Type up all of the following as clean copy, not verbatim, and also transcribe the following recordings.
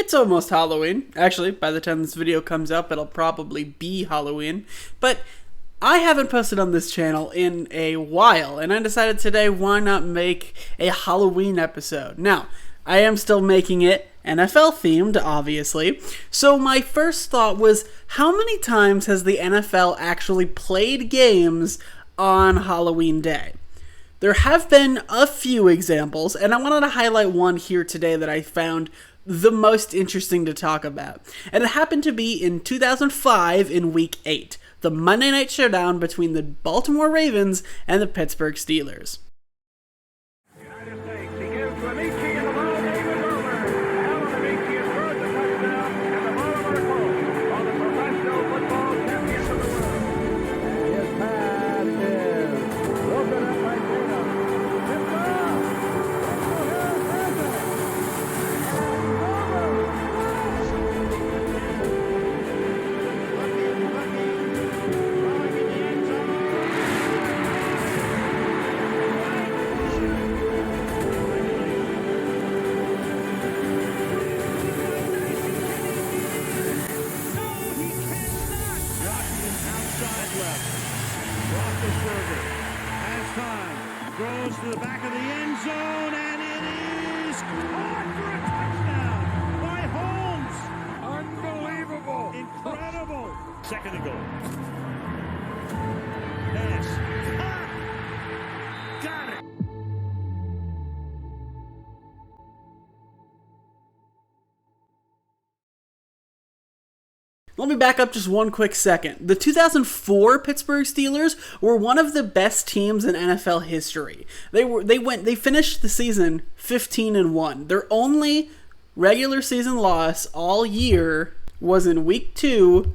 It's almost Halloween. Actually, by the time this video comes up, it'll probably be Halloween. But I haven't posted on this channel in a while, and I decided today, why not make a Halloween episode? Now, I am still making it NFL themed, obviously. So my first thought was, how many times has the NFL actually played games on Halloween Day? There have been a few examples, and I wanted to highlight one here today that I found the most interesting to talk about. And it happened to be in 2005 in Week 8, the Monday Night Showdown between the Baltimore Ravens and the Pittsburgh Steelers. Goes to the back of the end zone, and it is caught for a touchdown by Holmes. Unbelievable. Incredible. Second and goal. Pass. Got it. Let me back up just one quick second. The 2004 Pittsburgh Steelers were one of the best teams in NFL history. They finished the season 15-1. Their only regular season loss all year was in Week 2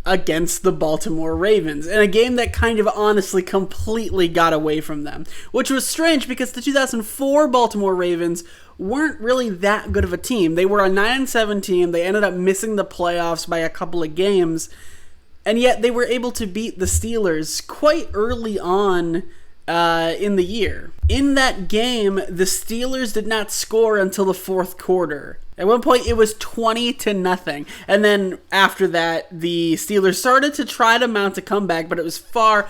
against the Baltimore Ravens, in a game that kind of honestly completely got away from them, which was strange because the 2004 Baltimore Ravens weren't really that good of a team. They were a 9-7 team. They ended up missing the playoffs by a couple of games, and yet they were able to beat the Steelers quite early on in the year. In that game, the Steelers did not score until the fourth quarter. At one point, it was 20-0, and then after that, the Steelers started to try to mount a comeback, but it was far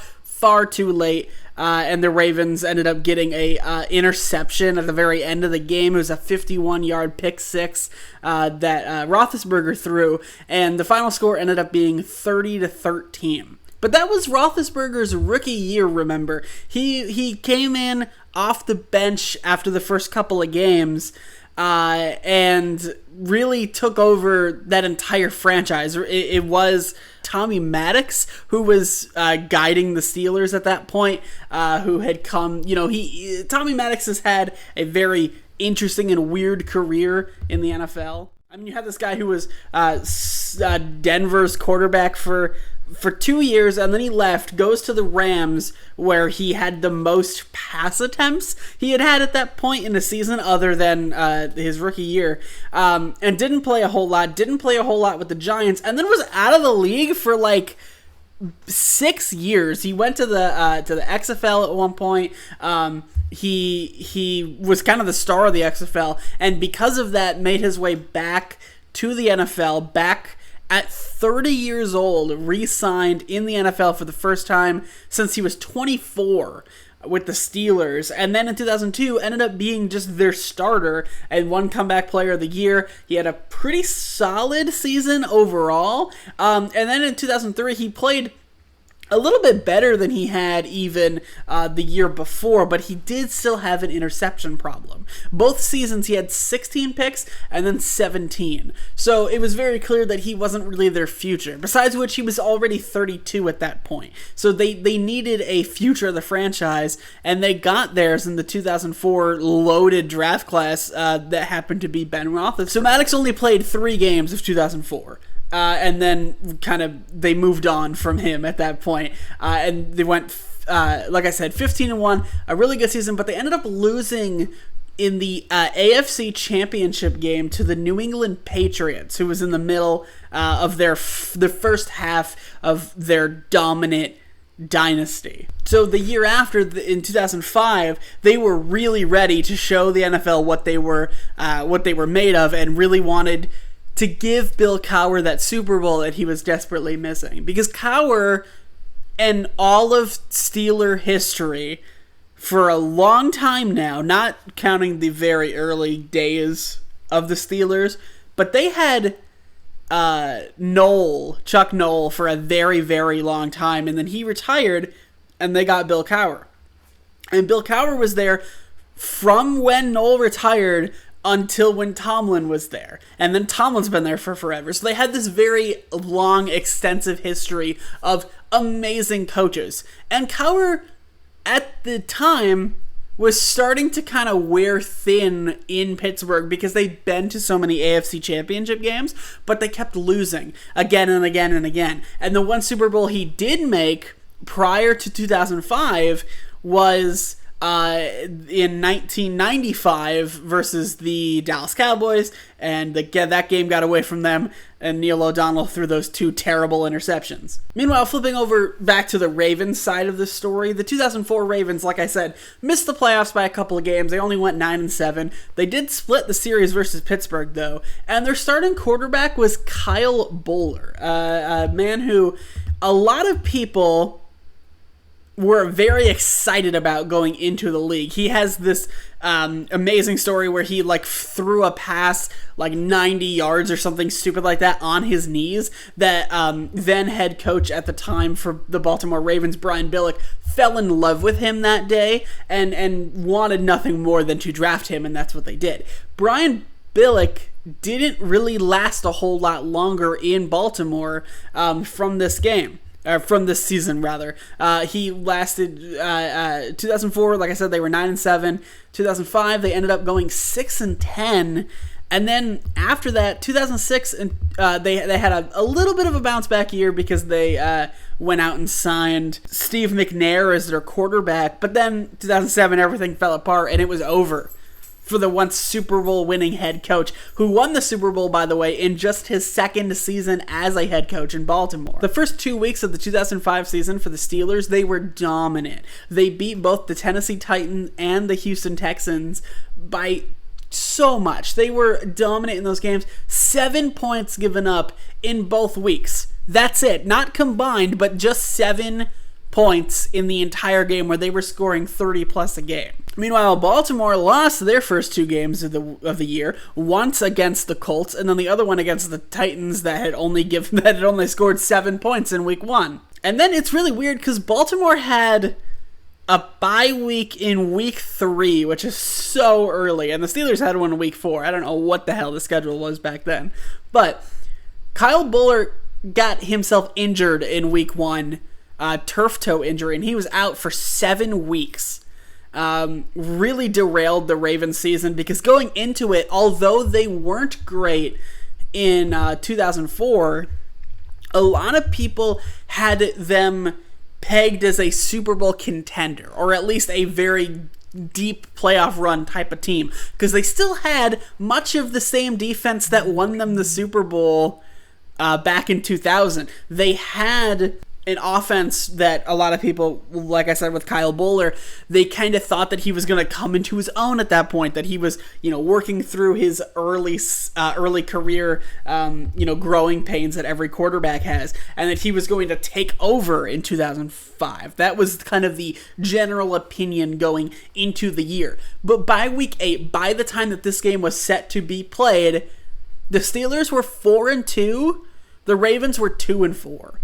too late, and the Ravens ended up getting a interception at the very end of the game. It was a 51-yard pick six that Roethlisberger threw, and the final score ended up being 30-13. But that was Roethlisberger's rookie year, remember. He came in off the bench after the first couple of games, and really took over that entire franchise. It was Tommy Maddox who was guiding the Steelers at that point, who had come, Tommy Maddox has had a very interesting and weird career in the NFL. I mean, you had this guy who was Denver's quarterback for 2 years, and then he left, goes to the Rams, where he had the most pass attempts he had at that point in the season, other than his rookie year, and didn't play a whole lot with the Giants, and then was out of the league for like 6 years. He went to the XFL at one point. He was kind of the star of the XFL, and because of that, made his way back to the NFL, back at 30 years old, re-signed in the NFL for the first time since he was 24 with the Steelers, and then in 2002 ended up being just their starter and won Comeback Player of the Year. He had a pretty solid season overall, and then in 2003 he played a little bit better than he had even the year before, but he did still have an interception problem. Both seasons he had 16 picks and then 17. So it was very clear that he wasn't really their future. Besides which, he was already 32 at that point. So they needed a future of the franchise, and they got theirs in the 2004 loaded draft class that happened to be Ben Roethlisberger. So Maddox only played 3 games of 2004. And then they moved on from him at that point. And they went, like I said, 15-1, a really good season, but they ended up losing in the AFC Championship game to the New England Patriots, who was in the middle of the first half of their dominant dynasty. So the year after, in 2005, they were really ready to show the NFL what they were made of, and really wanted to give Bill Cowher that Super Bowl that he was desperately missing. Because Cowher and all of Steeler history, for a long time now, not counting the very early days of the Steelers, but they had Chuck Noll, for a very, very long time, and then he retired, and they got Bill Cowher. And Bill Cowher was there from when Noll retired until when Tomlin was there. And then Tomlin's been there for forever. So they had this very long, extensive history of amazing coaches. And Cowher, at the time, was starting to kind of wear thin in Pittsburgh because they'd been to so many AFC Championship games, but they kept losing again and again and again. And the one Super Bowl he did make prior to 2005 was in 1995 versus the Dallas Cowboys, and that game got away from them, and Neil O'Donnell threw those 2 terrible interceptions. Meanwhile, flipping over back to the Ravens side of the story, the 2004 Ravens, like I said, missed the playoffs by a couple of games. They only went 9-7. They did split the series versus Pittsburgh, though, and their starting quarterback was Kyle Boller, a man who a lot of people were very excited about going into the league. He has this amazing story where he threw a pass 90 yards or something stupid like that on his knees that then head coach at the time for the Baltimore Ravens, Brian Billick, fell in love with him that day and wanted nothing more than to draft him, and that's what they did. Brian Billick didn't really last a whole lot longer in Baltimore from this game. From this season, rather. He lasted 2004, like I said, they were 9-7. 2005, they ended up going 6-10. And then after that, 2006, and they had a little bit of a bounce back year because they went out and signed Steve McNair as their quarterback. But then 2007, everything fell apart, and it was over for the once Super Bowl winning head coach, who won the Super Bowl, by the way, in just his second season as a head coach in Baltimore. The first 2 weeks of the 2005 season for the Steelers, they were dominant. They beat both the Tennessee Titans and the Houston Texans by so much. They were dominant in those games. 7 points given up in both weeks. That's it. Not combined, but just 7 points in the entire game, where they were scoring 30 plus a game. Meanwhile, Baltimore lost their first 2 games of the year, once against the Colts, and then the other one against the Titans that had only scored 7 points in week 1. And then it's really weird because Baltimore had a bye week in week 3, which is so early, and the Steelers had one in week 4. I don't know what the hell the schedule was back then. But Kyle Boller got himself injured in week 1, turf toe injury, and he was out for 7 weeks. Really derailed the Ravens season because going into it, although they weren't great in 2004, a lot of people had them pegged as a Super Bowl contender, or at least a very deep playoff run type of team, because they still had much of the same defense that won them the Super Bowl back in 2000. They had an offense that a lot of people, like I said with Kyle Boller, they kind of thought that he was going to come into his own at that point, that he was, working through his early career, growing pains that every quarterback has, and that he was going to take over in 2005. That was kind of the general opinion going into the year. But by week 8, by the time that this game was set to be played, the Steelers were 4-2, the Ravens were 2-4.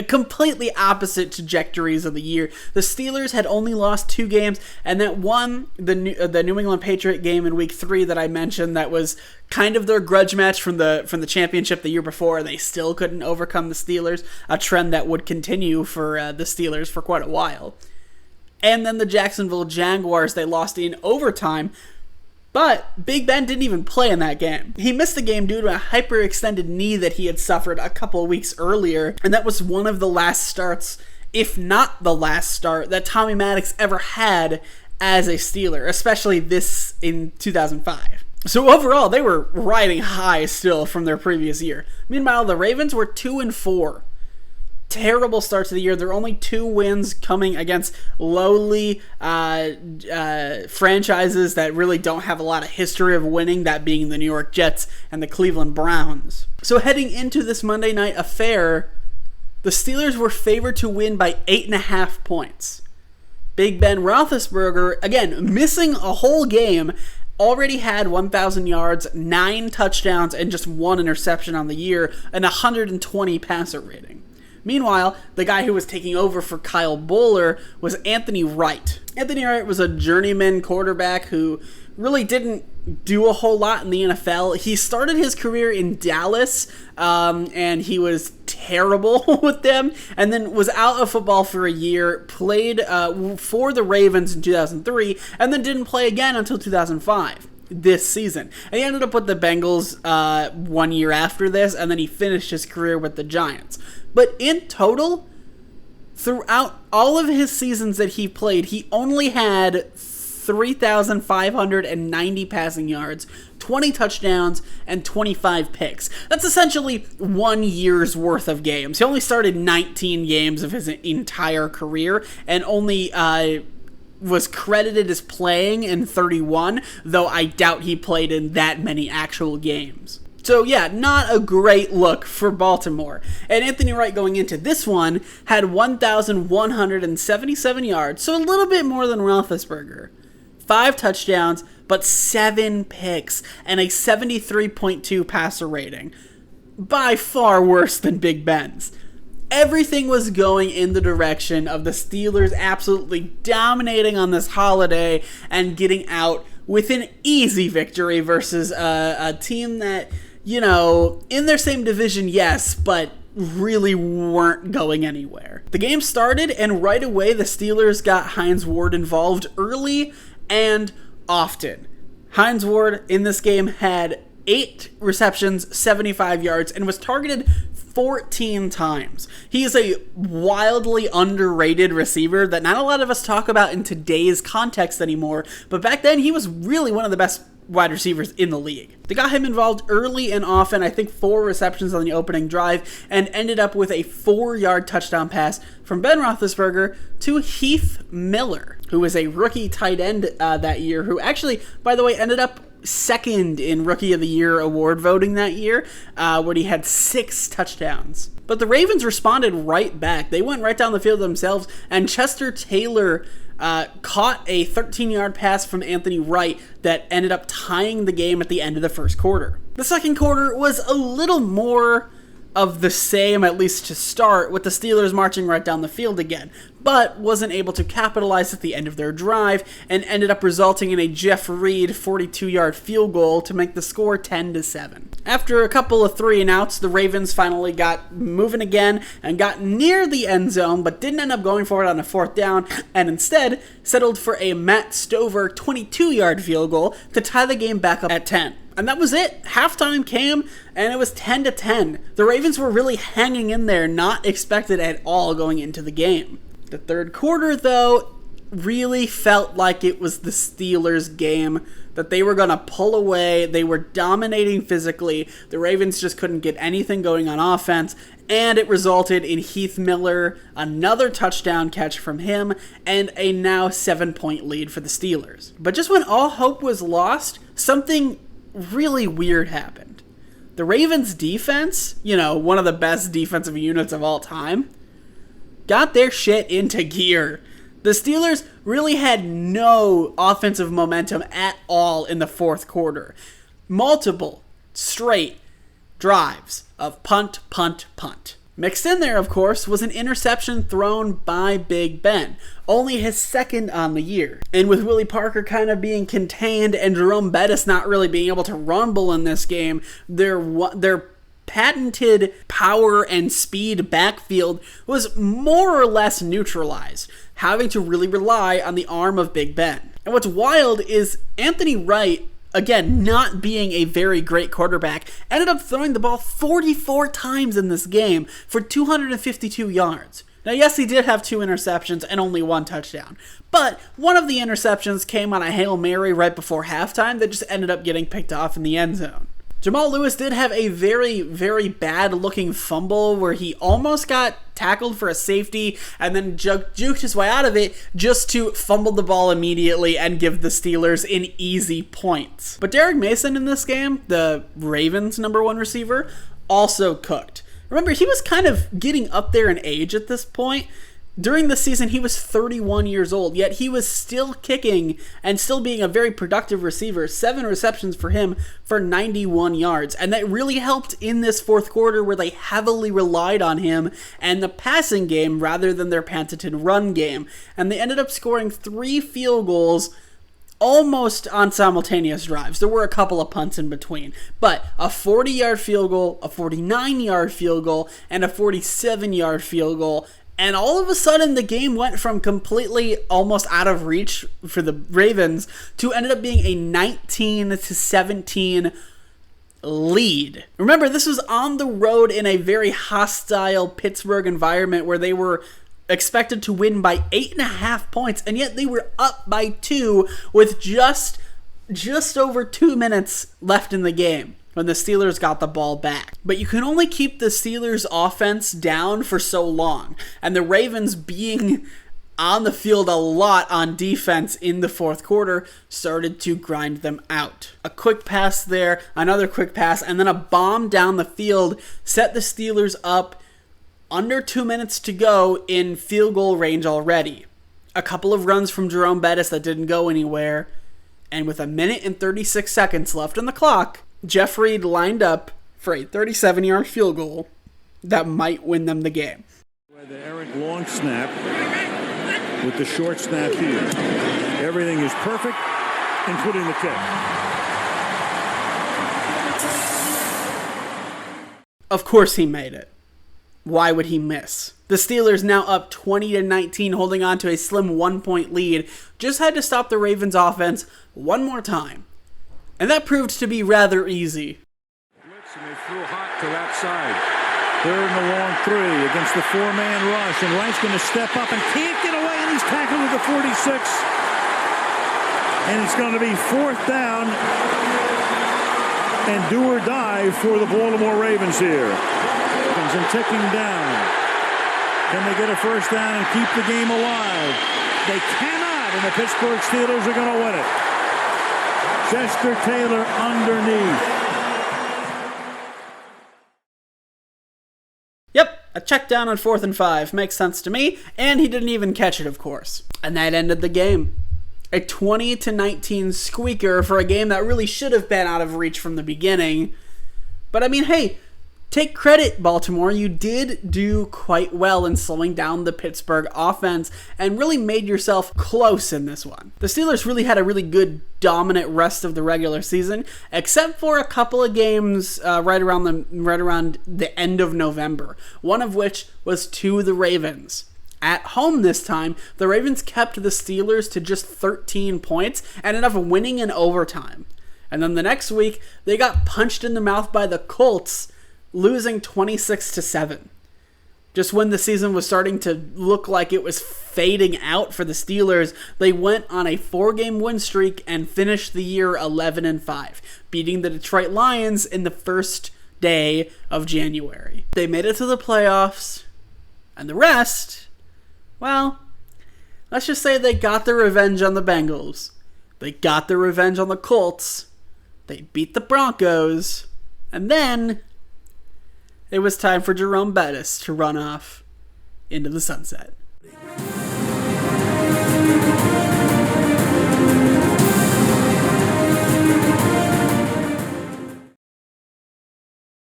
Completely opposite trajectories of the year. The Steelers had only lost 2 games, and that one, the New England Patriot game in week 3 that I mentioned, that was kind of their grudge match from the championship the year before. They still couldn't overcome the Steelers, a trend that would continue for the Steelers for quite a while. And then the Jacksonville Jaguars, they lost in overtime. But Big Ben didn't even play in that game. He missed the game due to a hyperextended knee that he had suffered a couple of weeks earlier, and that was one of the last starts, if not the last start, that Tommy Maddox ever had as a Steeler, especially this in 2005. So overall, they were riding high still from their previous year. Meanwhile, the Ravens were 2-4. terrible start to the year. There are only 2 wins coming against lowly franchises that really don't have a lot of history of winning, that being the New York Jets and the Cleveland Browns. So heading into this Monday night affair, the Steelers were favored to win by 8.5 points. Big Ben Roethlisberger, again, missing a whole game, already had 1,000 yards, 9 touchdowns, and just 1 interception on the year, and 120 passer rating. Meanwhile, the guy who was taking over for Kyle Bowler was Anthony Wright. Anthony Wright was a journeyman quarterback who really didn't do a whole lot in the NFL. He started his career in Dallas, and he was terrible with them, and then was out of football for a year, played for the Ravens in 2003, and then didn't play again until 2005. This season. And he ended up with the Bengals 1 year after this, and then he finished his career with the Giants. But in total, throughout all of his seasons that he played, he only had 3,590 passing yards, 20 touchdowns, and 25 picks. That's essentially 1 year's worth of games. He only started 19 games of his entire career, and only was credited as playing in 31, though I doubt he played in that many actual games. So yeah, not a great look for Baltimore. And Anthony Wright going into this one had 1,177 yards, so a little bit more than Roethlisberger. 5 touchdowns, but 7 picks, and a 73.2 passer rating. By far worse than Big Ben's. Everything was going in the direction of the Steelers absolutely dominating on this holiday and getting out with an easy victory versus a team that, you know, in their same division, yes, but really weren't going anywhere. The game started, and right away the Steelers got Hines Ward involved early and often. Hines Ward in this game had 8 receptions, 75 yards, and was targeted 14 times. He is a wildly underrated receiver that not a lot of us talk about in today's context anymore, but back then he was really one of the best wide receivers in the league. They got him involved early and often, I think 4 receptions on the opening drive, and ended up with a 4-yard touchdown pass from Ben Roethlisberger to Heath Miller, who was a rookie tight end that year, who actually, by the way, ended up second in Rookie of the Year award voting that year, when he had 6 touchdowns. But the Ravens responded right back. They went right down the field themselves, and Chester Taylor caught a 13-yard pass from Anthony Wright that ended up tying the game at the end of the first quarter. The second quarter was a little more of the same, at least to start, with the Steelers marching right down the field again, but wasn't able to capitalize at the end of their drive and ended up resulting in a Jeff Reed 42-yard field goal to make the score 10-7. After a couple of 3-and-outs, the Ravens finally got moving again and got near the end zone, but didn't end up going for it on a 4th down, and instead settled for a Matt Stover 22-yard field goal to tie the game back up at 10. And that was it. Halftime came, and it was 10-10. The Ravens were really hanging in there, not expected at all going into the game. The third quarter, though, really felt like it was the Steelers' game, that they were going to pull away. They were dominating physically. The Ravens just couldn't get anything going on offense, and it resulted in Heath Miller, another touchdown catch from him, and a now 7-point lead for the Steelers. But just when all hope was lost, something really weird happened. The Ravens defense, you know, one of the best defensive units of all time, got their shit into gear. The Steelers really had no offensive momentum at all in the fourth quarter. Multiple straight drives of punt, punt, punt. Mixed in there, of course, was an interception thrown by Big Ben, only his 2nd on the year. And with Willie Parker kind of being contained and Jerome Bettis not really being able to rumble in this game, their patented power and speed backfield was more or less neutralized, having to really rely on the arm of Big Ben. And what's wild is Anthony Wright, again, not being a very great quarterback, ended up throwing the ball 44 times in this game for 252 yards. Now, yes, he did have 2 interceptions and only 1 touchdown, but one of the interceptions came on a Hail Mary right before halftime that just ended up getting picked off in the end zone. Jamal Lewis did have a very, very bad looking fumble where he almost got tackled for a safety and then juked his way out of it just to fumble the ball immediately and give the Steelers an easy point. But Derek Mason in this game, the Ravens' number 1 receiver, also cooked. Remember, he was kind of getting up there in age at this point. During the season, he was 31 years old, yet he was still kicking and still being a very productive receiver. 7 receptions for him for 91 yards. And that really helped in this fourth quarter where they heavily relied on him and the passing game rather than their patented run game. And they ended up scoring 3 field goals almost on simultaneous drives. There were a couple of punts in between, but a 40-yard field goal, a 49-yard field goal, and a 47-yard field goal. And all of a sudden, the game went from completely almost out of reach for the Ravens to ended up being a 19-17 lead. Remember, this was on the road in a very hostile Pittsburgh environment where they were expected to win by 8.5 points, and yet they were up by 2 with just over 2 minutes left in the game when the Steelers got the ball back. But you can only keep the Steelers' offense down for so long, and the Ravens being on the field a lot on defense in the fourth quarter started to grind them out. A quick pass there, another quick pass, and then a bomb down the field set the Steelers up under 2 minutes to go in field goal range already. A couple of runs from Jerome Bettis that didn't go anywhere, and with 1 minute and 36 seconds left on the clock, Jeff Reed lined up for a 37-yard field goal that might win them the game. The errant long snap with the short snap here. Everything is perfect, including the kick. Of course he made it. Why would he miss? The Steelers now up 20-19, holding on to a slim 1-point lead. Just had to stop the Ravens offense one more time. And that proved to be rather easy. Blitz, and they threw hot to that side. 3rd and a long 3 against the 4-man rush. And Wright's going to step up and can't get away, and he's tackled at the 46. And it's going to be 4th down and do or die for the Baltimore Ravens here. And ticking down. Can they get a first down and keep the game alive? They cannot, and the Pittsburgh Steelers are going to win it. Chester Taylor underneath. Yep, a check down on 4th and 5. Makes sense to me. And he didn't even catch it, of course. And that ended the game. A 20-19 squeaker for a game that really should have been out of reach from the beginning. But I mean, hey, take credit, Baltimore. You did do quite well in slowing down the Pittsburgh offense and really made yourself close in this one. The Steelers really had a really good, dominant rest of the regular season, except for a couple of games right around the end of November, one of which was to the Ravens. At home this time, the Ravens kept the Steelers to just 13 points and ended up winning in overtime. And then the next week, they got punched in the mouth by the Colts, losing 26-7. Just when the season was starting to look like it was fading out for the Steelers, they went on a 4-game win streak and finished the year 11-5, beating the Detroit Lions in the first day of January. They made it to the playoffs, and the rest, well, let's just say they got their revenge on the Bengals. They got their revenge on the Colts. They beat the Broncos, and then it was time for Jerome Bettis to run off into the sunset.